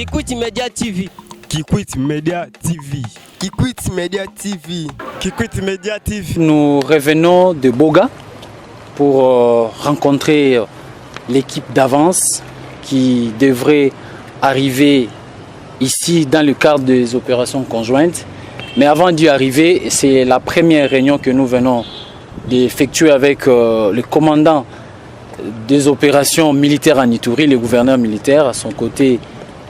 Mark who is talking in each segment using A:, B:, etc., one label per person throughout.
A: Kikwit Media TV.
B: Kikwit Media TV.
C: Kikwit Media TV.
B: Kikwit Media TV.
D: Nous revenons de Boga pour rencontrer l'équipe d'avance qui devrait arriver ici dans le cadre des opérations conjointes. Mais avant d'y arriver, c'est la première réunion que nous venons d'effectuer avec le commandant des opérations militaires en Ituri, le gouverneur militaire. À son côté,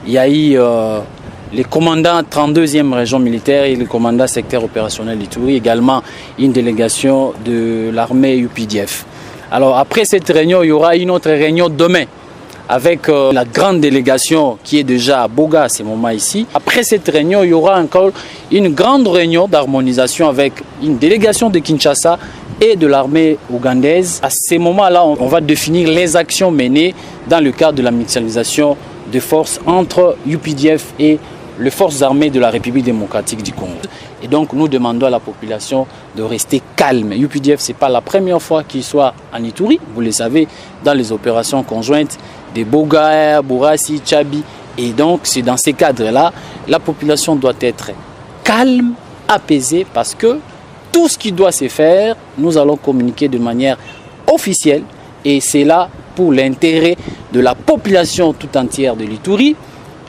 D: il y a eu le commandant 32e région militaire et le commandant secteur opérationnel d'Ituri, également une délégation de l'armée UPDF. Alors après cette réunion, il y aura une autre réunion demain avec la grande délégation qui est déjà à Boga à ce moment ici. Après cette réunion, il y aura encore une grande réunion d'harmonisation avec une délégation de Kinshasa et de l'armée ougandaise. À ce moment-là, on va définir les actions menées dans le cadre de la mutualisation de forces entre UPDF et les forces armées de la République démocratique du Congo. Et donc nous demandons à la population de rester calme. UPDF, ce n'est pas la première fois qu'il soit en Ituri. Vous le savez, dans les opérations conjointes de Boga, Bourassi, Tchabi. Et donc c'est dans ces cadres-là, la population doit être calme, apaisée, parce que tout ce qui doit se faire, nous allons communiquer de manière officielle. Et c'est là pour l'intérêt de la population tout entière de l'Ituri.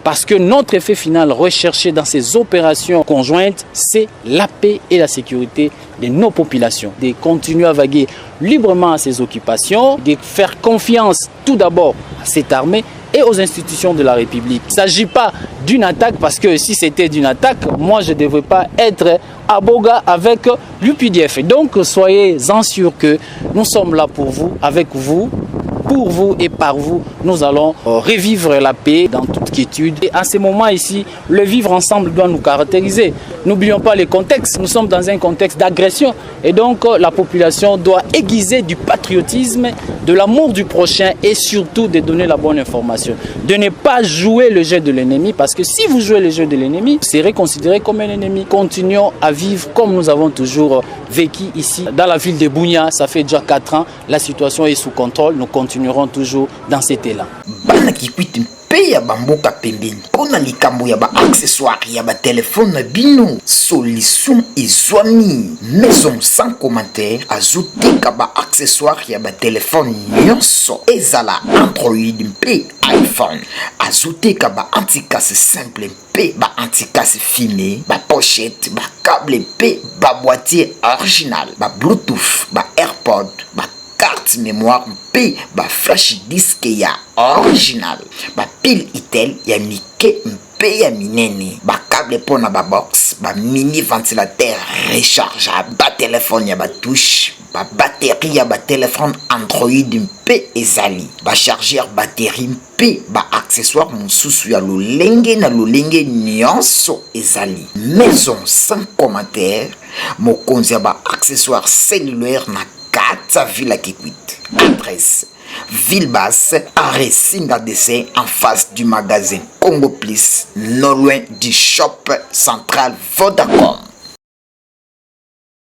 D: Parce que notre effet final recherché dans ces opérations conjointes, c'est la paix et la sécurité de nos populations. De continuer à vaguer librement à ces occupations, de faire confiance tout d'abord à cette armée et aux institutions de la République. Il ne s'agit pas d'une attaque, parce que si c'était d'une attaque, moi je ne devrais pas être à Boga avec l'UPDF. Donc soyez-en sûrs que nous sommes là pour vous, avec vous, pour vous et par vous. Nous allons revivre la paix dans toute quiétude. Et à ce moment ici, le vivre ensemble doit nous caractériser. N'oublions pas le contexte. Nous sommes dans un contexte d'agression. Et donc la population doit aiguiser du patriotisme, de l'amour du prochain et surtout de donner la bonne information. De ne pas jouer le jeu de l'ennemi, parce que si vous jouez le jeu de l'ennemi, vous serez considéré comme un ennemi. Continuons à vivre comme nous avons toujours vécu ici dans la ville de Bunia. Ça fait déjà 4 ans. La situation est sous contrôle. Nous continuerons toujours dans cet élan.
E: Bana Kikwit mpe ya bamboka pembeni pona likambo ya ba accessoire ya ba téléphone na bino, solution ezwami. Maison sans commentaire azoteka ba accessoire ya ba téléphone nyonso, ezala Android mpe iPhone. Azoteka ba anticasse simple mpe ba anticasse fumé, ba pochette, ba câble mpe ba boîtier original, ba Bluetooth, ba AirPod, ba carte mémoire mpe ba flash disk ya original, ba pile itel ya mike mpe ya minene, ba câble pona ba box, ba mini ventilateur rechargeable, ba téléphone ya ba touche, ba batterie ya ba téléphone Android mpe ezali, ba chargeur batterie mpe ba accessoire mosusu ya lolenge na lolenge nyonso ezali. Maison sans commentaire, mokonzi ya ba accessoire cellulaire na Kata Villa Kikwit. Adresse Ville Basse, arrêt Singa DC, en face du magasin Congo Plus, non loin du shop central Vodacom.